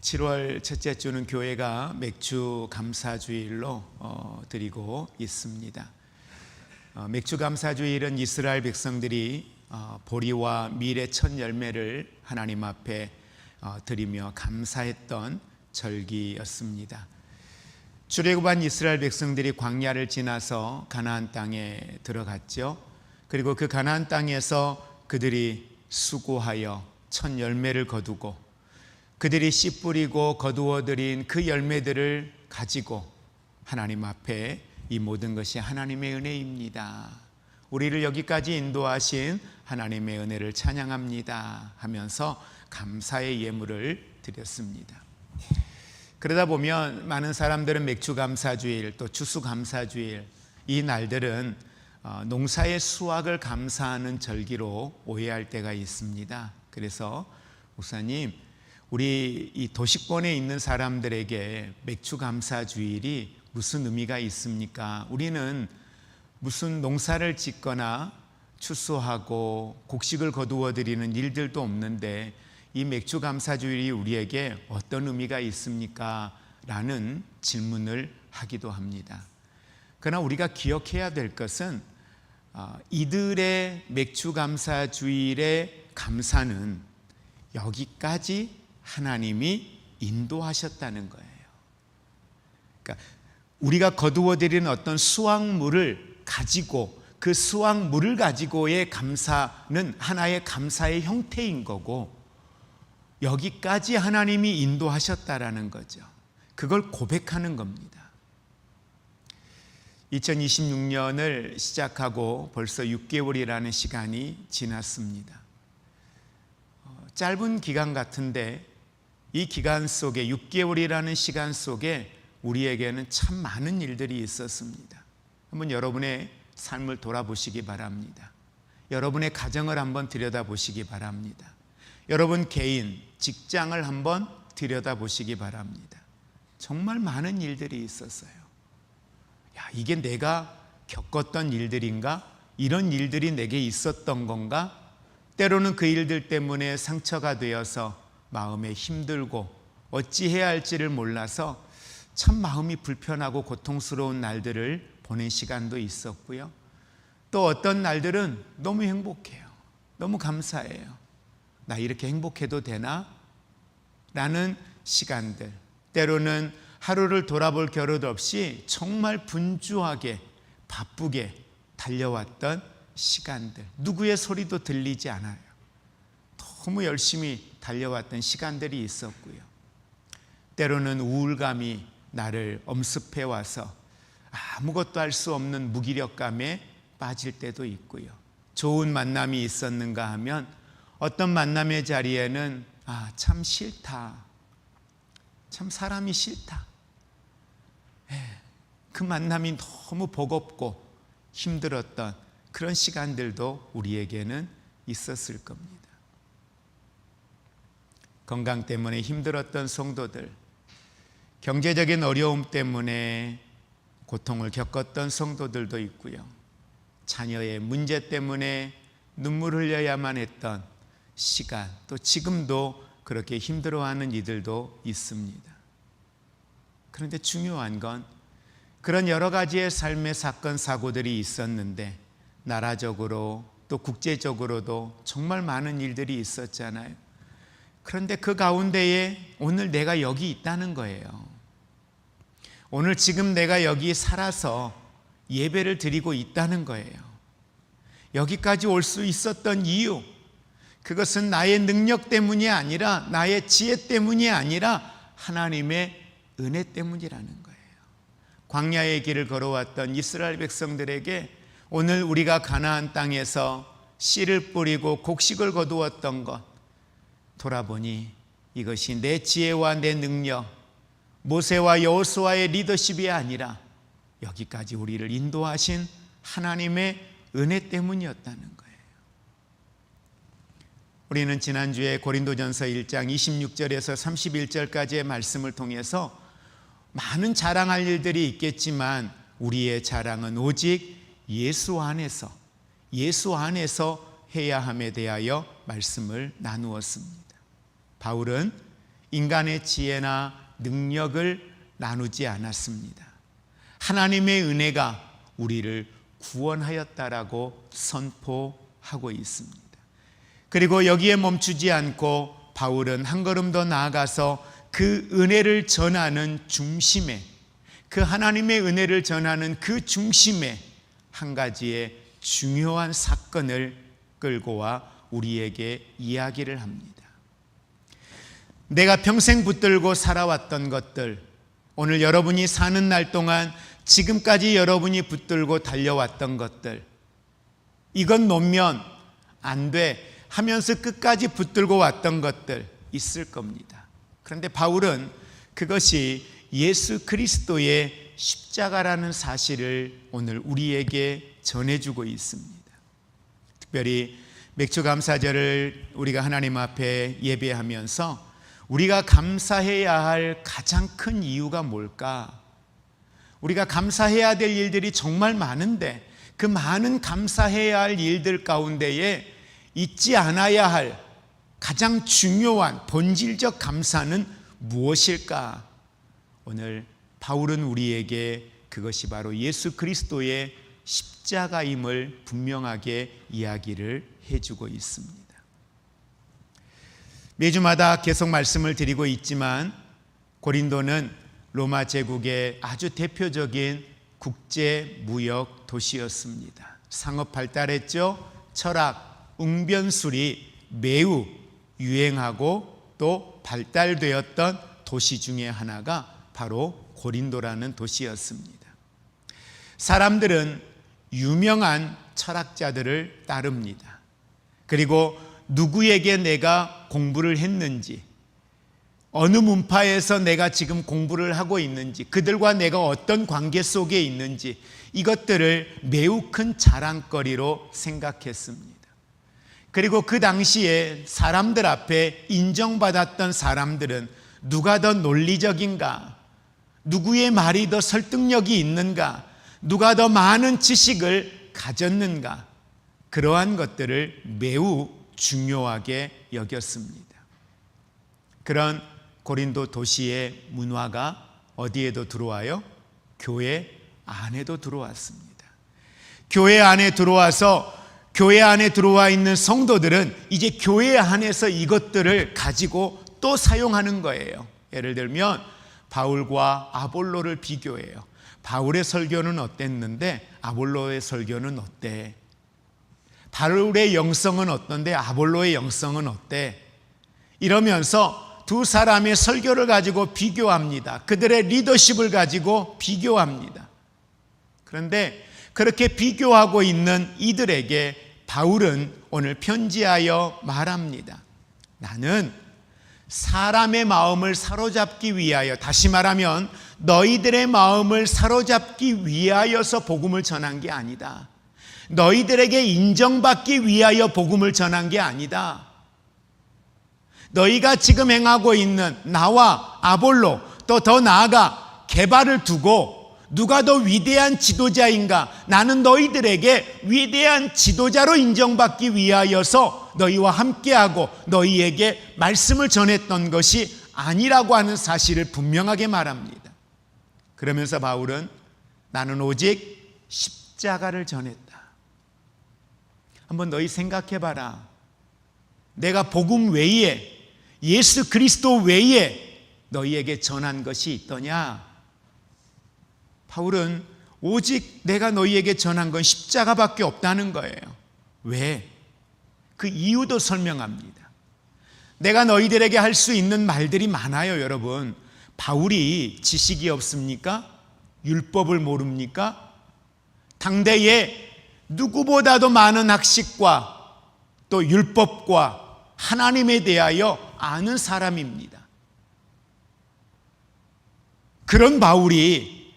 7월 첫째 주는 교회가 맥주 감사주일로 드리고 있습니다. 맥주 감사주일은 이스라엘 백성들이 보리와 밀의 첫 열매를 하나님 앞에 드리며 감사했던 절기였습니다. 출애굽한 이스라엘 백성들이 광야를 지나서 가나안 땅에 들어갔죠. 그리고 그 가나안 땅에서 그들이 수고하여 첫 열매를 거두고 그들이 씨 뿌리고 거두어들인 그 열매들을 가지고 하나님 앞에 이 모든 것이 하나님의 은혜입니다, 우리를 여기까지 인도하신 하나님의 은혜를 찬양합니다 하면서 감사의 예물을 드렸습니다. 그러다 보면 많은 사람들은 맥주감사주일 또 추수감사주일 이 날들은 농사의 수확을 감사하는 절기로 오해할 때가 있습니다. 그래서 목사님, 우리 이 도시권에 있는 사람들에게 맥주감사주일이 무슨 의미가 있습니까? 우리는 무슨 농사를 짓거나 추수하고 곡식을 거두어 드리는 일들도 없는데 이 맥주감사주일이 우리에게 어떤 의미가 있습니까? 라는 질문을 하기도 합니다. 그러나 우리가 기억해야 될 것은 이들의 맥주감사주일의 감사는 여기까지 하나님이 인도하셨다는 거예요. 그러니까 우리가 거두어 드리는 어떤 수확물을 가지고 그 수확물을 가지고의 감사는 하나의 감사의 형태인 거고 여기까지 하나님이 인도하셨다라는 거죠. 그걸 고백하는 겁니다. 2026년을 시작하고 벌써 6개월이라는 시간이 지났습니다. 짧은 기간 같은데 이 기간 속에 6개월이라는 시간 속에 우리에게는 참 많은 일들이 있었습니다. 한번 여러분의 삶을 돌아보시기 바랍니다. 여러분의 가정을 한번 들여다보시기 바랍니다. 여러분 개인, 직장을 한번 들여다보시기 바랍니다. 정말 많은 일들이 있었어요. 이게 내가 겪었던 일들인가? 이런 일들이 내게 있었던 건가? 때로는 그 일들 때문에 상처가 되어서 마음에 힘들고 어찌해야 할지를 몰라서 참 마음이 불편하고 고통스러운 날들을 보낸 시간도 있었고요. 또 어떤 날들은 너무 행복해요. 너무 감사해요. 나 이렇게 행복해도 되나? 라는 시간들, 때로는 하루를 돌아볼 겨를 없이 정말 분주하게 바쁘게 달려왔던 시간들, 누구의 소리도 들리지 않아요. 너무 열심히 달려왔던 시간들이 있었고요. 때로는 우울감이 나를 엄습해 와서 아무것도 할 수 없는 무기력감에 빠질 때도 있고요. 좋은 만남이 있었는가 하면 어떤 만남의 자리에는 참 싫다, 참 사람이 싫다, 그 만남이 너무 버겁고 힘들었던 그런 시간들도 우리에게는 있었을 겁니다. 건강 때문에 힘들었던 성도들, 경제적인 어려움 때문에 고통을 겪었던 성도들도 있고요. 자녀의 문제 때문에 눈물 흘려야만 했던 시간, 또 지금도 그렇게 힘들어하는 이들도 있습니다. 그런데 중요한 건 그런 여러 가지의 삶의 사건, 사고들이 있었는데 나라적으로 또 국제적으로도 정말 많은 일들이 있었잖아요. 그런데 그 가운데에 오늘 내가 여기 있다는 거예요. 오늘 지금 내가 여기 살아서 예배를 드리고 있다는 거예요. 여기까지 올 수 있었던 이유, 그것은 나의 능력 때문이 아니라 나의 지혜 때문이 아니라 하나님의 은혜 때문이라는 거예요. 광야의 길을 걸어왔던 이스라엘 백성들에게 오늘 우리가 가나안 땅에서 씨를 뿌리고 곡식을 거두었던 것, 돌아보니 이것이 내 지혜와 내 능력, 모세와 여호수아의 리더십이 아니라 여기까지 우리를 인도하신 하나님의 은혜 때문이었다는 거예요. 우리는 지난주에 고린도전서 1장 26절에서 31절까지의 말씀을 통해서 많은 자랑할 일들이 있겠지만 우리의 자랑은 오직 예수 안에서 해야 함에 대하여 말씀을 나누었습니다. 바울은 인간의 지혜나 능력을 나누지 않았습니다. 하나님의 은혜가 우리를 구원하였다라고 선포하고 있습니다. 그리고 여기에 멈추지 않고 바울은 한 걸음 더 나아가서 그 은혜를 전하는 중심에, 그 하나님의 은혜를 전하는 그 중심에 한 가지의 중요한 사건을 끌고 와 우리에게 이야기를 합니다. 내가 평생 붙들고 살아왔던 것들, 오늘 여러분이 사는 날 동안 지금까지 여러분이 붙들고 달려왔던 것들, 이건 놓으면 안 돼 하면서 끝까지 붙들고 왔던 것들 있을 겁니다. 그런데 바울은 그것이 예수 그리스도의 십자가라는 사실을 오늘 우리에게 전해주고 있습니다. 특별히 맥주감사절을 우리가 하나님 앞에 예배하면서 우리가 감사해야 할 가장 큰 이유가 뭘까? 우리가 감사해야 될 일들이 정말 많은데 그 많은 감사해야 할 일들 가운데에 잊지 않아야 할 가장 중요한 본질적 감사는 무엇일까? 오늘 바울은 우리에게 그것이 바로 예수 그리스도의 십자가임을 분명하게 이야기를 해주고 있습니다. 매주마다 계속 말씀을 드리고 있지만 고린도는 로마 제국의 아주 대표적인 국제 무역 도시였습니다. 상업 발달했죠. 철학, 웅변술이 매우 유행하고 또 발달되었던 도시 중에 하나가 바로 고린도라는 도시였습니다. 사람들은 유명한 철학자들을 따릅니다. 그리고 누구에게 내가 공부를 했는지, 어느 문파에서 내가 지금 공부를 하고 있는지, 그들과 내가 어떤 관계 속에 있는지, 이것들을 매우 큰 자랑거리로 생각했습니다. 그리고 그 당시에 사람들 앞에 인정받았던 사람들은 누가 더 논리적인가, 누구의 말이 더 설득력이 있는가, 누가 더 많은 지식을 가졌는가, 그러한 것들을 매우 중요하게 여겼습니다. 그런 고린도 도시의 문화가 어디에도 들어와요? 교회 안에도 들어왔습니다. 교회 안에 들어와서 교회 안에 들어와 있는 성도들은 이제 교회 안에서 이것들을 가지고 또 사용하는 거예요. 예를 들면 바울과 아볼로를 비교해요. 바울의 설교는 어땠는데 아볼로의 설교는 어때? 바울의 영성은 어떤데 아볼로의 영성은 어때? 이러면서 두 사람의 설교를 가지고 비교합니다. 그들의 리더십을 가지고 비교합니다. 그런데 그렇게 비교하고 있는 이들에게 바울은 오늘 편지하여 말합니다. 나는 사람의 마음을 사로잡기 위하여, 다시 말하면 너희들의 마음을 사로잡기 위하여서 복음을 전한 게 아니다. 너희들에게 인정받기 위하여 복음을 전한 게 아니다. 너희가 지금 행하고 있는 나와 아볼로, 또 더 나아가 개발을 두고 누가 더 위대한 지도자인가, 나는 너희들에게 위대한 지도자로 인정받기 위하여서 너희와 함께하고 너희에게 말씀을 전했던 것이 아니라고 하는 사실을 분명하게 말합니다. 그러면서 바울은 나는 오직 십자가를 전했다. 한번 너희 생각해봐라. 내가 복음 외에, 예수 그리스도 외에 너희에게 전한 것이 있더냐? 바울은 오직 내가 너희에게 전한 건 십자가밖에 없다는 거예요. 왜? 그 이유도 설명합니다. 내가 너희들에게 할 수 있는 말들이 많아요, 여러분. 바울이 지식이 없습니까? 율법을 모릅니까? 당대에 누구보다도 많은 학식과 또 율법과 하나님에 대하여 아는 사람입니다. 그런 바울이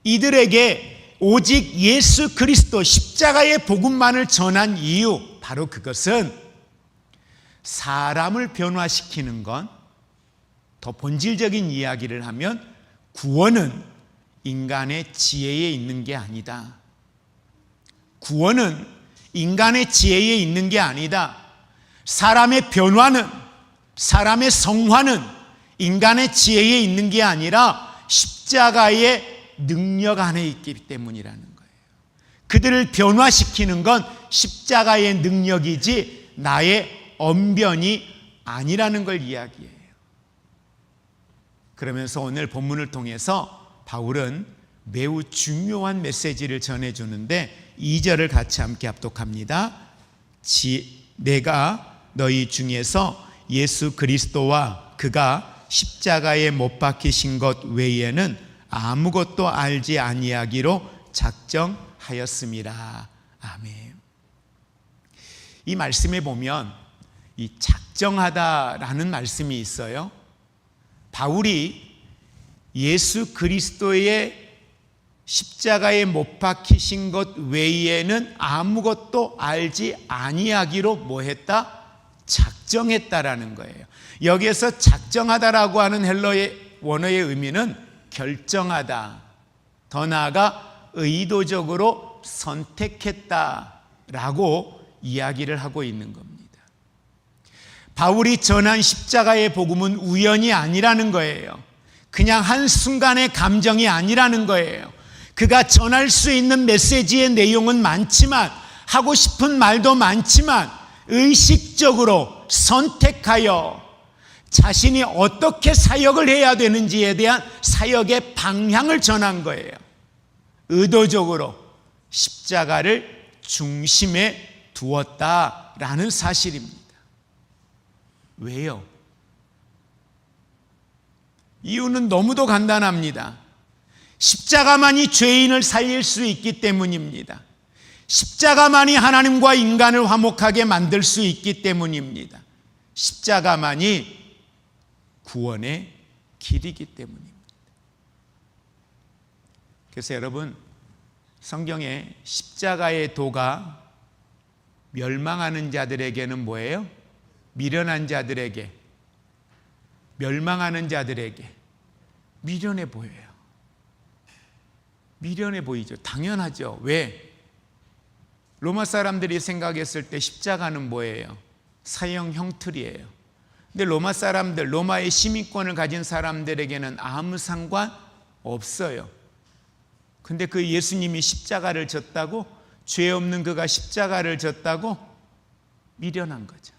이들에게 오직 예수 그리스도 십자가의 복음만을 전한 이유, 바로 그것은 사람을 변화시키는 건, 더 본질적인 이야기를 하면 구원은 인간의 지혜에 있는 게 아니다. 구원은 인간의 지혜에 있는 게 아니다. 사람의 변화는, 사람의 성화는 인간의 지혜에 있는 게 아니라 십자가의 능력 안에 있기 때문이라는 거예요. 그들을 변화시키는 건 십자가의 능력이지 나의 언변이 아니라는 걸 이야기해요. 그러면서 오늘 본문을 통해서 바울은 매우 중요한 메시지를 전해주는데 2절을 같이 함께 합독합니다. 내가 너희 중에서 예수 그리스도와 그가 십자가에 못 박히신 것 외에는 아무것도 알지 아니하기로 작정하였음이라. 아멘. 이 말씀에 보면 이 작정하다라는 말씀이 있어요. 바울이 예수 그리스도의 십자가에 못 박히신 것 외에는 아무것도 알지 아니하기로 뭐 했다? 작정했다라는 거예요. 여기에서 작정하다라고 하는 헬라어의 원어의 의미는 결정하다, 더 나아가 의도적으로 선택했다라고 이야기를 하고 있는 겁니다. 바울이 전한 십자가의 복음은 우연이 아니라는 거예요. 그냥 한순간의 감정이 아니라는 거예요. 그가 전할 수 있는 메시지의 내용은 많지만, 하고 싶은 말도 많지만 의식적으로 선택하여 자신이 어떻게 사역을 해야 되는지에 대한 사역의 방향을 전한 거예요. 의도적으로 십자가를 중심에 두었다라는 사실입니다. 왜요? 이유는 너무도 간단합니다. 십자가만이 죄인을 살릴 수 있기 때문입니다. 십자가만이 하나님과 인간을 화목하게 만들 수 있기 때문입니다. 십자가만이 구원의 길이기 때문입니다. 그래서 여러분, 성경에 십자가의 도가 멸망하는 자들에게는 뭐예요? 미련한 자들에게, 멸망하는 자들에게 미련해 보여요. 미련해 보이죠. 당연하죠. 왜? 로마 사람들이 생각했을 때 십자가는 뭐예요? 사형 형틀이에요. 근데 로마 사람들, 로마의 시민권을 가진 사람들에게는 아무 상관 없어요. 근데 그 예수님이 십자가를 졌다고? 죄 없는 그가 십자가를 졌다고? 미련한 거죠.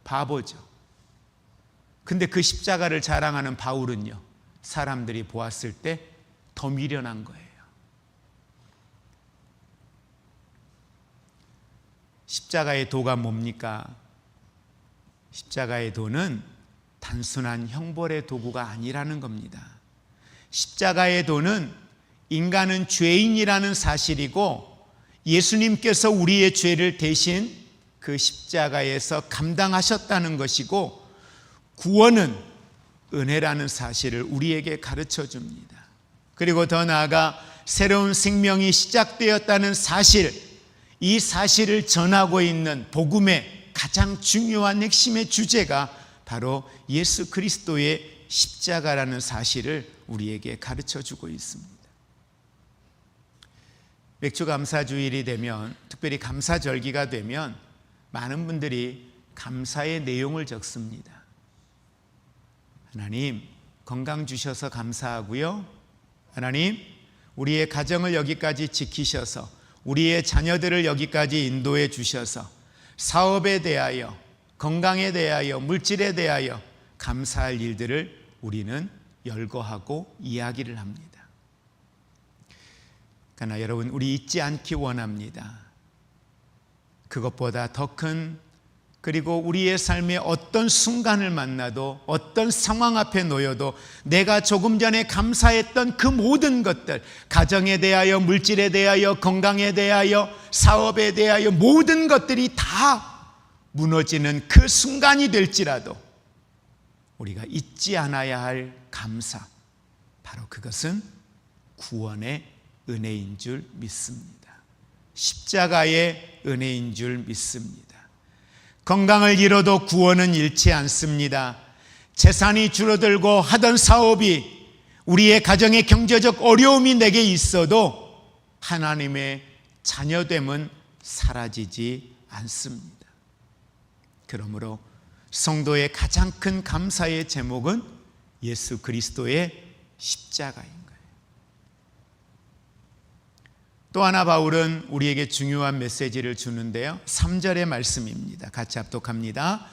바보죠. 근데 그 십자가를 자랑하는 바울은요, 사람들이 보았을 때 더 미련한 거예요. 십자가의 도가 뭡니까? 십자가의 도는 단순한 형벌의 도구가 아니라는 겁니다. 십자가의 도는 인간은 죄인이라는 사실이고, 예수님께서 우리의 죄를 대신 그 십자가에서 감당하셨다는 것이고, 구원은 은혜라는 사실을 우리에게 가르쳐 줍니다. 그리고 더 나아가 새로운 생명이 시작되었다는 사실, 이 사실을 전하고 있는 복음의 가장 중요한 핵심의 주제가 바로 예수 그리스도의 십자가라는 사실을 우리에게 가르쳐 주고 있습니다. 맥주감사주일이 되면, 특별히 감사절기가 되면 많은 분들이 감사의 내용을 적습니다. 하나님, 건강 주셔서 감사하고요. 하나님, 우리의 가정을 여기까지 지키셔서, 우리의 자녀들을 여기까지 인도해 주셔서 사업에 대하여, 건강에 대하여, 물질에 대하여 감사할 일들을 우리는 열거하고 이야기를 합니다. 그러나 여러분, 우리 잊지 않기 원합니다. 그것보다 더 큰, 그리고 우리의 삶의 어떤 순간을 만나도, 어떤 상황 앞에 놓여도 내가 조금 전에 감사했던 그 모든 것들, 가정에 대하여, 물질에 대하여, 건강에 대하여, 사업에 대하여 모든 것들이 다 무너지는 그 순간이 될지라도 우리가 잊지 않아야 할 감사, 바로 그것은 구원의 은혜인 줄 믿습니다. 십자가의 은혜인 줄 믿습니다. 건강을 잃어도 구원은 잃지 않습니다. 재산이 줄어들고 하던 사업이, 우리의 가정의 경제적 어려움이 내게 있어도 하나님의 자녀됨은 사라지지 않습니다. 그러므로 성도의 가장 큰 감사의 제목은 예수 그리스도의 십자가인 거예요. 또 하나 바울은 우리에게 중요한 메시지를 주는데요. 3절의 말씀입니다. 같이 합독합니다.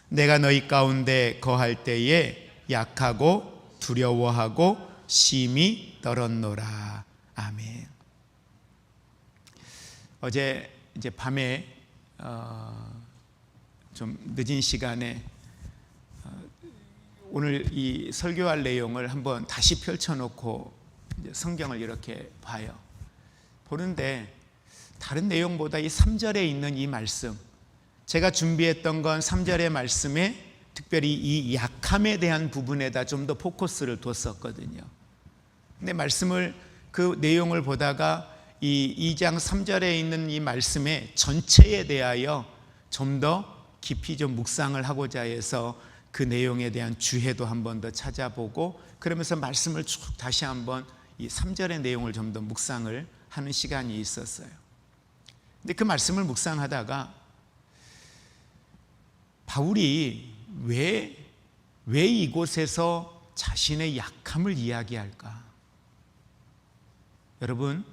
내가 너희 가운데 거할 때에 약하고 두려워하고 심히 떨었노라. 아멘. 어제 이제 밤에 좀 늦은 시간에 오늘 이 설교할 내용을 한번 다시 펼쳐놓고 성경을 이렇게 봐요. 보는데 다른 내용보다 이 3절에 있는 이 말씀, 제가 준비했던 건 3절의 말씀에 특별히 이 약함에 대한 부분에다 좀 더 포커스를 뒀었거든요. 근데 말씀을 그 내용을 보다가 이 2장 3절에 있는 이 말씀의 전체에 대하여 좀 더 깊이 좀 묵상을 하고자 해서 그 내용에 대한 주해도 한 번 더 찾아보고 그러면서 말씀을 쭉 다시 한번 이 3절의 내용을 좀 더 묵상을 하는 시간이 있었어요. 근데 그 말씀을 묵상하다가 바울이 왜 이곳에서 자신의 약함을 이야기할까? 여러분,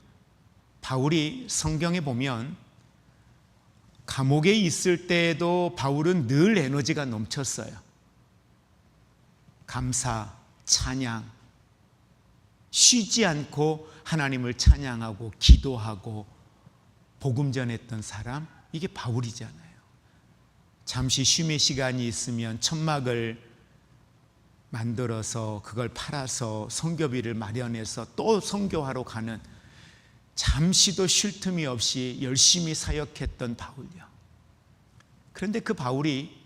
바울이 성경에 보면 감옥에 있을 때에도 바울은 늘 에너지가 넘쳤어요. 감사, 찬양, 쉬지 않고 하나님을 찬양하고 기도하고 복음 전했던 사람, 이게 바울이잖아요. 잠시 쉼의 시간이 있으면 천막을 만들어서 그걸 팔아서 선교비를 마련해서 또 선교하러 가는, 잠시도 쉴 틈이 없이 열심히 사역했던 바울이요. 그런데 그 바울이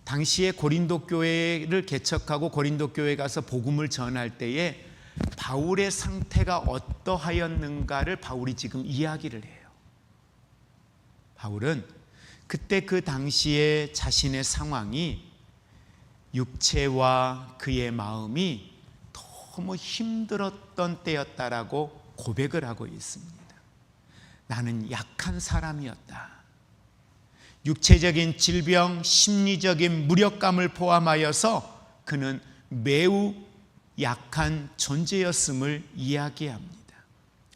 당시에 고린도 교회를 개척하고 고린도 교회에 가서 복음을 전할 때에 바울의 상태가 어떠하였는가를 바울이 지금 이야기를 해요. 바울은 그때 그 당시에 자신의 상황이, 육체와 그의 마음이 너무 힘들었던 때였다라고 고백을 하고 있습니다. 나는 약한 사람이었다. 육체적인 질병, 심리적인 무력감을 포함하여서 그는 매우 약한 존재였음을 이야기합니다.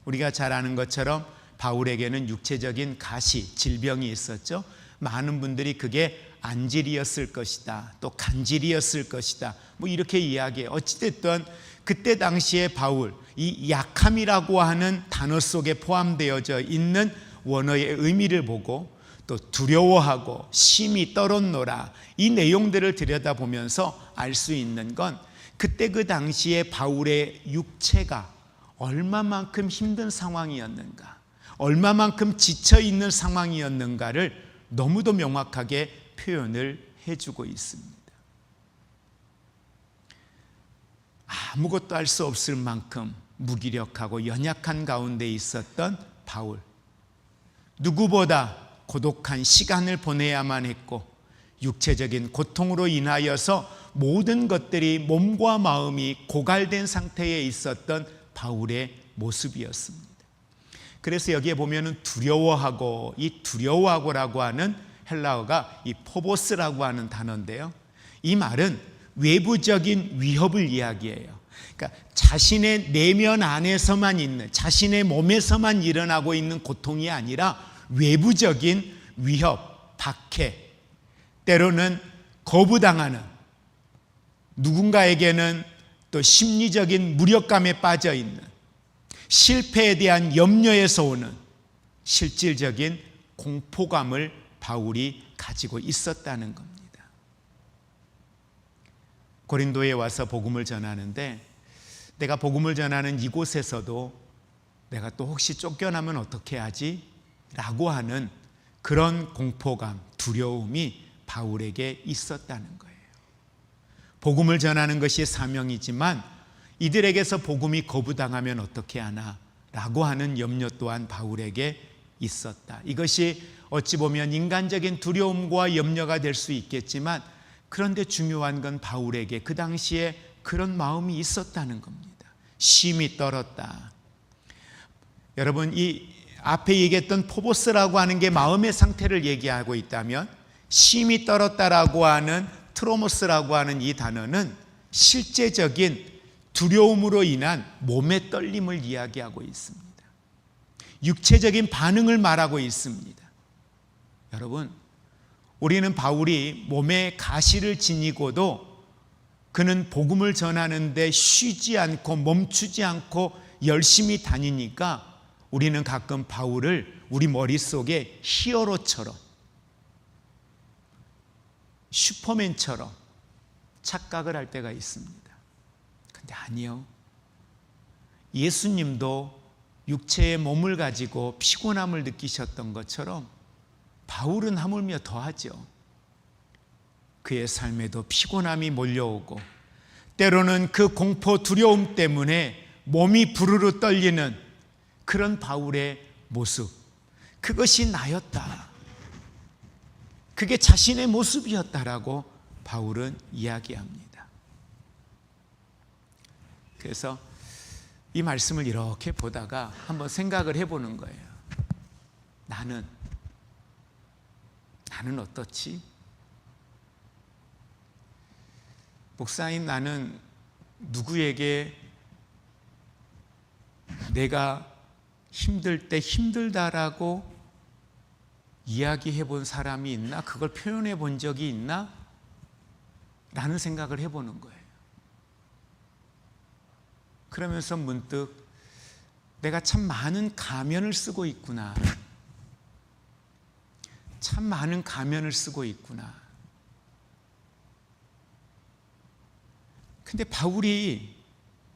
우리가 잘 아는 것처럼 바울에게는 육체적인 가시, 질병이 있었죠. 많은 분들이 그게 안질이었을 것이다, 또 간질이었을 것이다, 뭐 이렇게 이야기해요. 어찌됐든 그때 당시에 바울, 이 약함이라고 하는 단어 속에 포함되어져 있는 원어의 의미를 보고 또 두려워하고 심히 떨었노라, 이 내용들을 들여다보면서 알 수 있는 건 그때 그 당시에 바울의 육체가 얼마만큼 힘든 상황이었는가, 얼마만큼 지쳐있는 상황이었는가를 너무도 명확하게 표현을 해주고 있습니다. 아무것도 할 수 없을 만큼 무기력하고 연약한 가운데 있었던 바울, 누구보다 고독한 시간을 보내야만 했고 육체적인 고통으로 인하여서 모든 것들이, 몸과 마음이 고갈된 상태에 있었던 바울의 모습이었습니다. 그래서 여기에 보면은 두려워하고, 이 두려워하고라고 하는 헬라어가 이 포보스라고 하는 단어인데요, 이 말은 외부적인 위협을 이야기해요. 그러니까 자신의 내면 안에서만 있는, 자신의 몸에서만 일어나고 있는 고통이 아니라 외부적인 위협, 박해, 때로는 거부당하는, 누군가에게는 또 심리적인 무력감에 빠져 있는, 실패에 대한 염려에서 오는 실질적인 공포감을 바울이 가지고 있었다는 겁니다. 고린도에 와서 복음을 전하는데, 내가 복음을 전하는 이곳에서도 내가 또 혹시 쫓겨나면 어떻게 하지? 라고 하는 그런 공포감, 두려움이 바울에게 있었다는 거예요. 복음을 전하는 것이 사명이지만 이들에게서 복음이 거부당하면 어떻게 하나? 라고 하는 염려 또한 바울에게 있었다. 이것이 어찌 보면 인간적인 두려움과 염려가 될 수 있겠지만, 그런데 중요한 건 바울에게 그 당시에 그런 마음이 있었다는 겁니다. 심히 떨었다. 여러분, 이 앞에 얘기했던 포보스라고 하는 게 마음의 상태를 얘기하고 있다면, 심히 떨었다라고 하는 트로모스라고 하는 이 단어는 실제적인 두려움으로 인한 몸의 떨림을 이야기하고 있습니다. 육체적인 반응을 말하고 있습니다. 여러분, 우리는 바울이 몸에 가시를 지니고도 그는 복음을 전하는데 쉬지 않고 멈추지 않고 열심히 다니니까 우리는 가끔 바울을 우리 머릿속에 히어로처럼, 슈퍼맨처럼 착각을 할 때가 있습니다. 근데 아니요. 예수님도 육체의 몸을 가지고 피곤함을 느끼셨던 것처럼 바울은 하물며 더하죠. 그의 삶에도 피곤함이 몰려오고 때로는 그 공포 두려움 때문에 몸이 부르르 떨리는 그런 바울의 모습, 그것이 나였다. 그게 자신의 모습이었다라고 바울은 이야기합니다. 그래서 이 말씀을 이렇게 보다가 한번 생각을 해보는 거예요. 나는 어떻지? 목사님, 나는 누구에게 내가 힘들 때 힘들다라고 이야기해 본 사람이 있나? 그걸 표현해 본 적이 있나? 라는 생각을 해보는 거예요. 그러면서 문득 내가 참 많은 가면을 쓰고 있구나. 참 많은 가면을 쓰고 있구나. 근데 바울이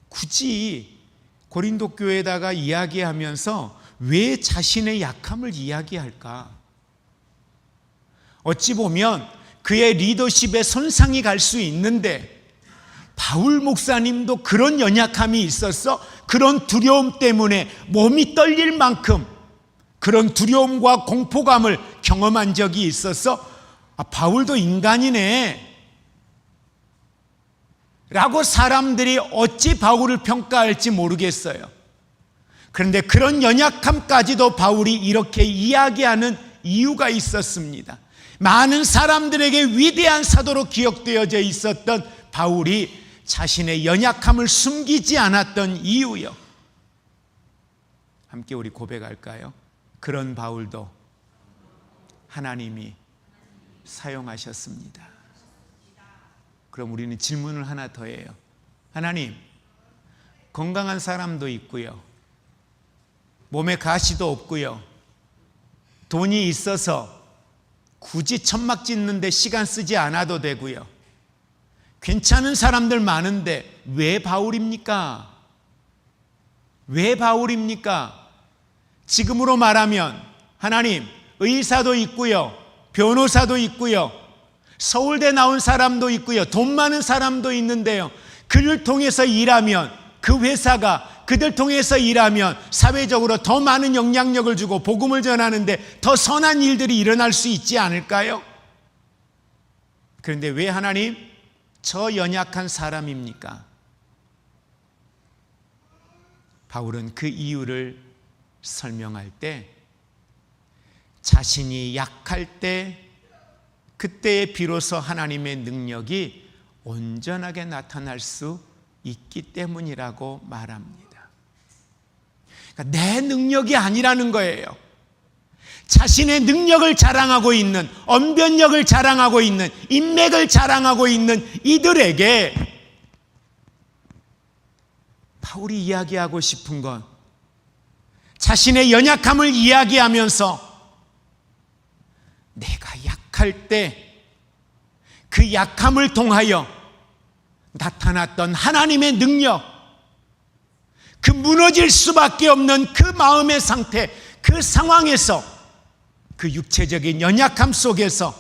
굳이 고린도 교회에다가 이야기하면서 왜 자신의 약함을 이야기할까? 어찌 보면 그의 리더십에 손상이 갈 수 있는데 바울 목사님도 그런 연약함이 있었어? 그런 두려움 때문에 몸이 떨릴 만큼 그런 두려움과 공포감을 경험한 적이 있었어? 바울도 인간이네 라고 사람들이 어찌 바울을 평가할지 모르겠어요. 그런데 그런 연약함까지도 바울이 이렇게 이야기하는 이유가 있었습니다. 많은 사람들에게 위대한 사도로 기억되어져 있었던 바울이 자신의 연약함을 숨기지 않았던 이유요. 함께 우리 고백할까요? 그런 바울도 하나님이 사용하셨습니다. 그럼 우리는 질문을 하나 더 해요. 하나님, 건강한 사람도 있고요, 몸에 가시도 없고요, 돈이 있어서 굳이 천막 짓는데 시간 쓰지 않아도 되고요, 괜찮은 사람들 많은데 왜 바울입니까? 왜 바울입니까? 지금으로 말하면 하나님, 의사도 있고요, 변호사도 있고요, 서울대 나온 사람도 있고요, 돈 많은 사람도 있는데요, 그를 통해서 일하면 그 회사가 그들 통해서 일하면 사회적으로 더 많은 영향력을 주고 복음을 전하는데 더 선한 일들이 일어날 수 있지 않을까요? 그런데 왜 하나님 저 연약한 사람입니까? 바울은 그 이유를 설명할 때 자신이 약할 때 그때에 비로소 하나님의 능력이 온전하게 나타날 수 있기 때문이라고 말합니다. 그러니까 내 능력이 아니라는 거예요. 자신의 능력을 자랑하고 있는, 언변력을 자랑하고 있는, 인맥을 자랑하고 있는 이들에게 바울이 이야기하고 싶은 건 자신의 연약함을 이야기하면서 내가 약할 때 그 약함을 통하여 나타났던 하나님의 능력, 그 무너질 수밖에 없는 그 마음의 상태, 그 상황에서, 그 육체적인 연약함 속에서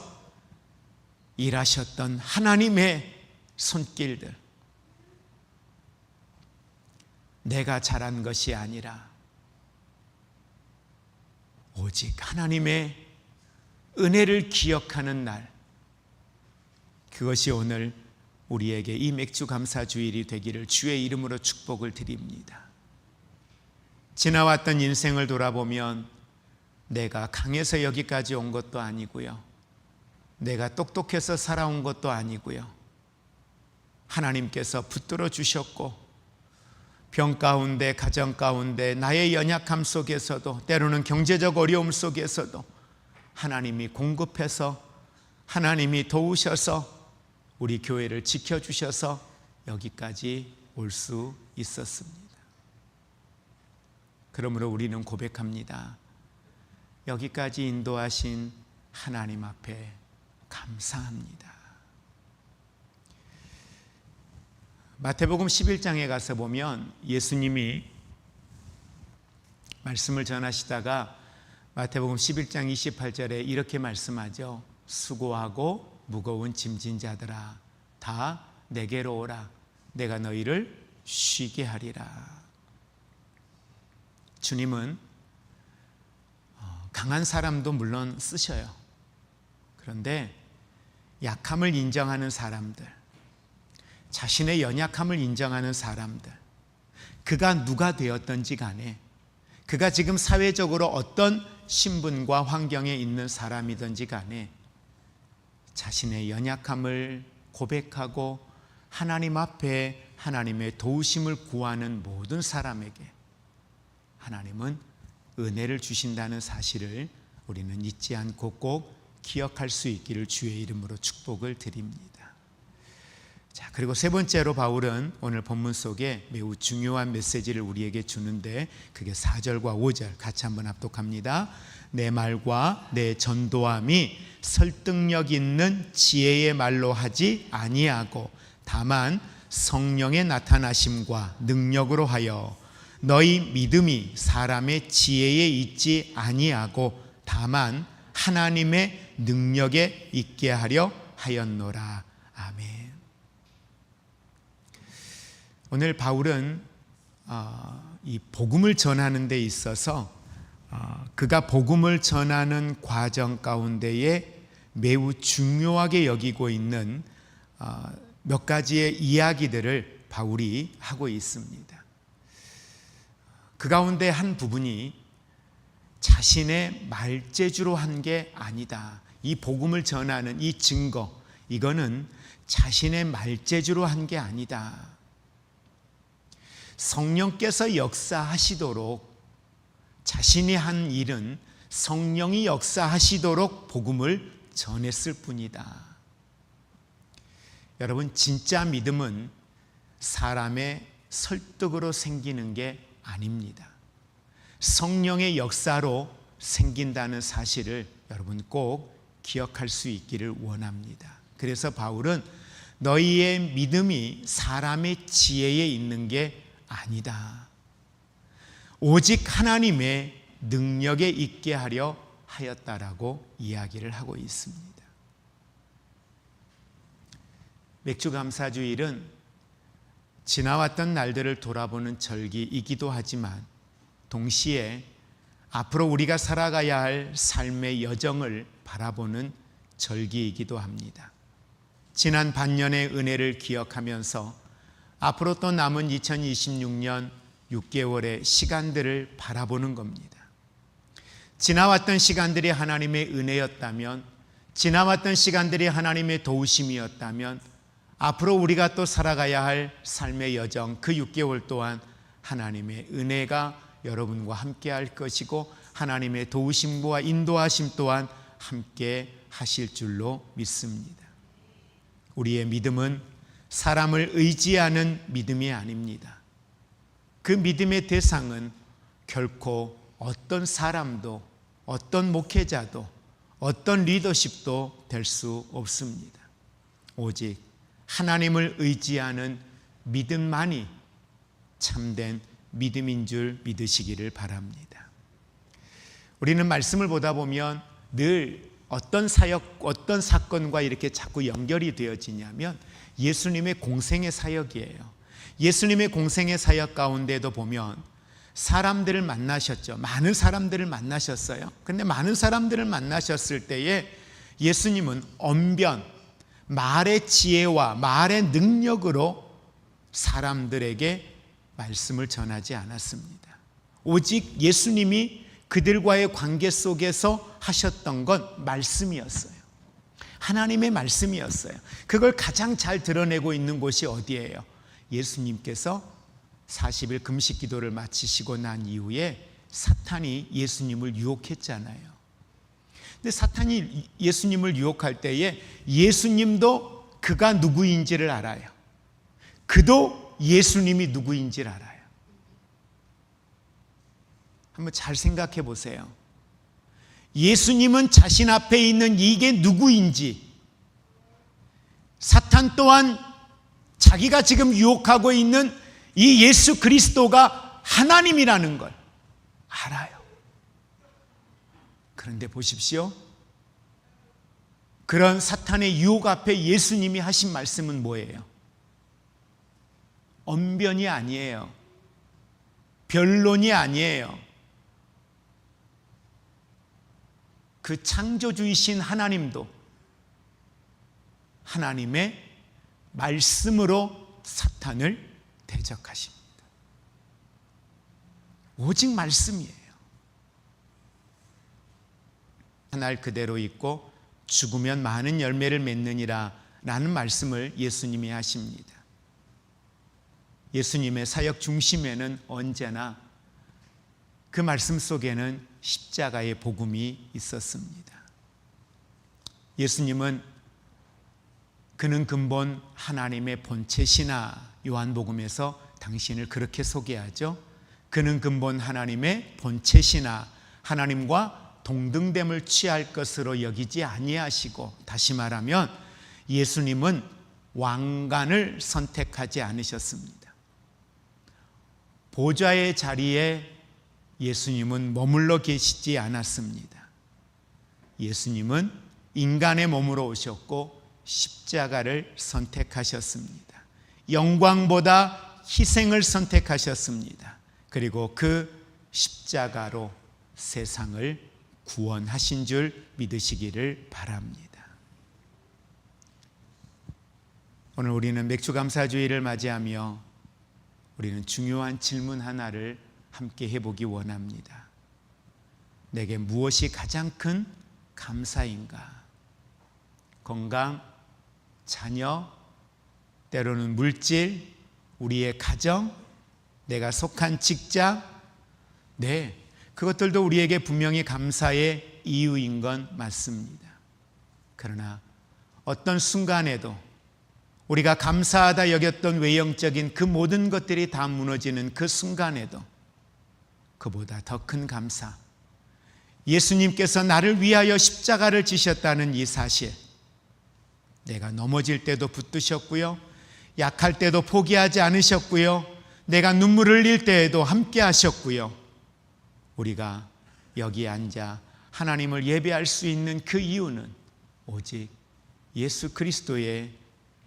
일하셨던 하나님의 손길들, 내가 잘한 것이 아니라 오직 하나님의 은혜를 기억하는 날, 그것이 오늘 우리에게 이 맥주 감사 주일이 되기를 주의 이름으로 축복을 드립니다. 지나왔던 인생을 돌아보면 내가 강해서 여기까지 온 것도 아니고요, 내가 똑똑해서 살아온 것도 아니고요, 하나님께서 붙들어 주셨고, 병 가운데, 가정 가운데, 나의 연약함 속에서도, 때로는 경제적 어려움 속에서도 하나님이 공급해서, 하나님이 도우셔서 우리 교회를 지켜주셔서 여기까지 올 수 있었습니다. 그러므로 우리는 고백합니다. 여기까지 인도하신 하나님 앞에 감사합니다. 마태복음 11장에 가서 보면 예수님이 말씀을 전하시다가 마태복음 11장 28절에 이렇게 말씀하죠. 수고하고 무거운 짐진 자들아, 다 내게로 오라. 내가 너희를 쉬게 하리라. 주님은 강한 사람도 물론 쓰셔요. 그런데 약함을 인정하는 사람들, 자신의 연약함을 인정하는 사람들, 그가 누가 되었든지 간에, 그가 지금 사회적으로 어떤 신분과 환경에 있는 사람이든지 간에 자신의 연약함을 고백하고 하나님 앞에 하나님의 도우심을 구하는 모든 사람에게 하나님은 은혜를 주신다는 사실을 우리는 잊지 않고 꼭 기억할 수 있기를 주의 이름으로 축복을 드립니다. 자, 그리고 세 번째로 바울은 오늘 본문 속에 매우 중요한 메시지를 우리에게 주는데, 그게 4절과 5절 같이 한번 합독합니다. 내 말과 내 전도함이 설득력 있는 지혜의 말로 하지 아니하고 다만 성령의 나타나심과 능력으로 하여 너희 믿음이 사람의 지혜에 있지 아니하고 다만 하나님의 능력에 있게 하려 하였노라. 아멘. 오늘 바울은 이 복음을 전하는 데 있어서 그가 복음을 전하는 과정 가운데에 매우 중요하게 여기고 있는 몇 가지의 이야기들을 바울이 하고 있습니다. 그 가운데 한 부분이 자신의 말재주로 한 게 아니다. 이 복음을 전하는 이 증거, 이거는 자신의 말재주로 한 게 아니다. 성령께서 역사하시도록, 자신이 한 일은 성령이 역사하시도록 복음을 전했을 뿐이다. 여러분, 진짜 믿음은 사람의 설득으로 생기는 게 아닙니다. 성령의 역사로 생긴다는 사실을 여러분 꼭 기억할 수 있기를 원합니다. 그래서 바울은 너희의 믿음이 사람의 지혜에 있는 게 아니다. 오직 하나님의 능력에 있게 하려 하였다라고 이야기를 하고 있습니다. 맥주감사주일은 지나왔던 날들을 돌아보는 절기이기도 하지만 동시에 앞으로 우리가 살아가야 할 삶의 여정을 바라보는 절기이기도 합니다. 지난 반년의 은혜를 기억하면서 앞으로 또 남은 2026년 6개월의 시간들을 바라보는 겁니다. 지나왔던 시간들이 하나님의 은혜였다면, 지나왔던 시간들이 하나님의 도우심이었다면, 앞으로 우리가 또 살아가야 할 삶의 여정, 그 6개월 동안 하나님의 은혜가 여러분과 함께 할 것이고 하나님의 도우심과 인도하심 또한 함께 하실 줄로 믿습니다. 우리의 믿음은 사람을 의지하는 믿음이 아닙니다. 그 믿음의 대상은 결코 어떤 사람도, 어떤 목회자도, 어떤 리더십도 될 수 없습니다. 오직 하나님을 의지하는 믿음만이 참된 믿음인 줄 믿으시기를 바랍니다. 우리는 말씀을 보다 보면 늘 어떤 사역, 어떤 사건과 이렇게 자꾸 연결이 되어지냐면 예수님의 공생의 사역이에요. 예수님의 공생의 사역 가운데도 보면 사람들을 만나셨죠. 많은 사람들을 만나셨어요. 그런데 많은 사람들을 만나셨을 때에 예수님은 언변, 말의 지혜와 말의 능력으로 사람들에게 말씀을 전하지 않았습니다. 오직 예수님이 그들과의 관계 속에서 하셨던 건 말씀이었어요. 하나님의 말씀이었어요. 그걸 가장 잘 드러내고 있는 곳이 어디예요? 예수님께서 40일 금식 기도를 마치시고 난 이후에 사탄이 예수님을 유혹했잖아요. 근데 사탄이 예수님을 유혹할 때에 예수님도 그가 누구인지를 알아요. 그도 예수님이 누구인지를 알아요. 한번 잘 생각해 보세요. 예수님은 자신 앞에 있는 이게 누구인지, 사탄 또한 자기가 지금 유혹하고 있는 이 예수 그리스도가 하나님이라는 걸 알아요. 그런데 보십시오. 그런 사탄의 유혹 앞에 예수님이 하신 말씀은 뭐예요? 언변이 아니에요. 변론이 아니에요. 그 창조주이신 하나님도 하나님의 말씀으로 사탄을 대적하십니다. 오직 말씀이에요. 날 그대로 있고 죽으면 많은 열매를 맺느니라 라는 말씀을 예수님이 하십니다. 예수님의 사역 중심에는 언제나 그 말씀 속에는 십자가의 복음이 있었습니다. 예수님은 그는 근본 하나님의 본체시나 요한복음에서 당신을 그렇게 소개하죠. 그는 근본 하나님의 본체시나 하나님과 동등됨을 취할 것으로 여기지 아니하시고, 다시 말하면 예수님은 왕관을 선택하지 않으셨습니다. 보좌의 자리에 예수님은 머물러 계시지 않았습니다. 예수님은 인간의 몸으로 오셨고 십자가를 선택하셨습니다. 영광보다 희생을 선택하셨습니다. 그리고 그 십자가로 세상을 구원하신 줄 믿으시기를 바랍니다. 오늘 우리는 맥주감사주의를 맞이하며 우리는 중요한 질문 하나를 함께 해보기 원합니다. 내게 무엇이 가장 큰 감사인가? 건강, 자녀, 때로는 물질, 우리의 가정, 내가 속한 직장, 네, 그것들도 우리에게 분명히 감사의 이유인 건 맞습니다. 그러나 어떤 순간에도 우리가 감사하다 여겼던 외형적인 그 모든 것들이 다 무너지는 그 순간에도 그보다 더 큰 감사, 예수님께서 나를 위하여 십자가를 지셨다는 이 사실, 내가 넘어질 때도 붙드셨고요, 약할 때도 포기하지 않으셨고요, 내가 눈물을 흘릴 때에도 함께 하셨고요, 우리가 여기 앉아 하나님을 예배할 수 있는 그 이유는 오직 예수 그리스도의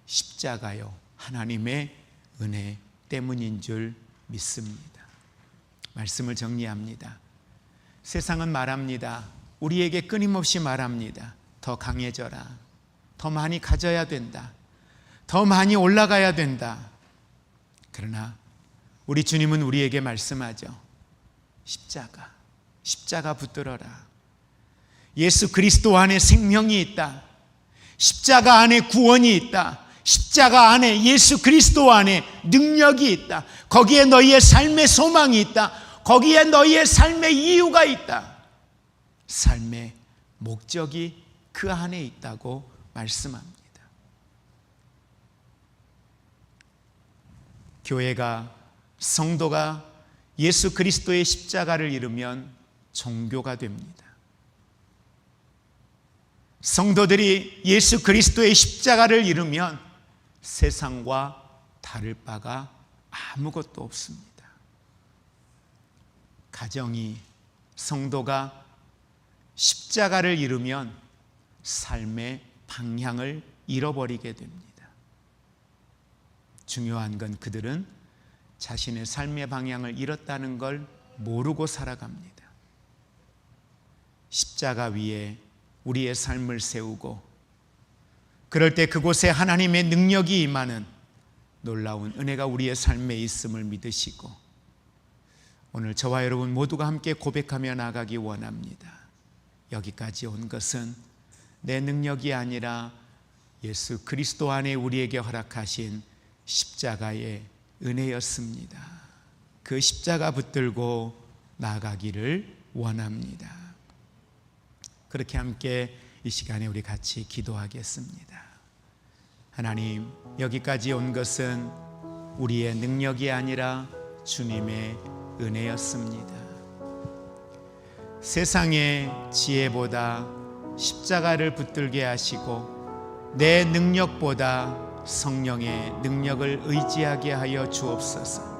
십자가요 하나님의 은혜 때문인 줄 믿습니다. 말씀을 정리합니다. 세상은 말합니다. 우리에게 끊임없이 말합니다. 더 강해져라. 더 많이 가져야 된다. 더 많이 올라가야 된다. 그러나 우리 주님은 우리에게 말씀하죠. 십자가 붙들어라. 예수 그리스도 안에 생명이 있다. 십자가 안에 구원이 있다. 십자가 안에 예수 그리스도 안에 능력이 있다. 거기에 너희의 삶의 소망이 있다. 거기에 너희의 삶의 이유가 있다. 삶의 목적이 그 안에 있다고 말씀합니다. 교회가, 성도가 예수 그리스도의 십자가를 잃으면 종교가 됩니다. 성도들이 예수 그리스도의 십자가를 잃으면 세상과 다를 바가 아무것도 없습니다. 가정이, 성도가 십자가를 잃으면 삶의 방향을 잃어버리게 됩니다. 중요한 건 그들은 자신의 삶의 방향을 잃었다는 걸 모르고 살아갑니다. 십자가 위에 우리의 삶을 세우고 그럴 때 그곳에 하나님의 능력이 임하는 놀라운 은혜가 우리의 삶에 있음을 믿으시고 오늘 저와 여러분 모두가 함께 고백하며 나가기 원합니다. 여기까지 온 것은 내 능력이 아니라 예수 그리스도 안에 우리에게 허락하신 십자가의 은혜였습니다. 그 십자가 붙들고 나아가기를 원합니다. 그렇게 함께 이 시간에 우리 같이 기도하겠습니다. 하나님, 여기까지 온 것은 우리의 능력이 아니라 주님의 은혜였습니다. 세상의 지혜보다 십자가를 붙들게 하시고 내 능력보다 성령의 능력을 의지하게 하여 주옵소서.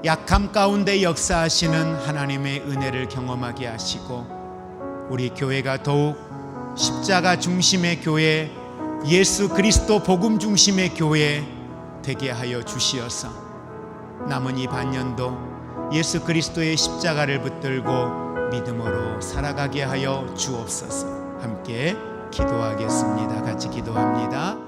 약함 가운데 역사하시는 하나님의 은혜를 경험하게 하시고 우리 교회가 더욱 십자가 중심의 교회, 예수 그리스도 복음 중심의 교회 되게 하여 주시어서 남은 이 반년도 예수 그리스도의 십자가를 붙들고 믿음으로 살아가게 하여 주옵소서. 함께 기도하겠습니다. 같이 기도합니다.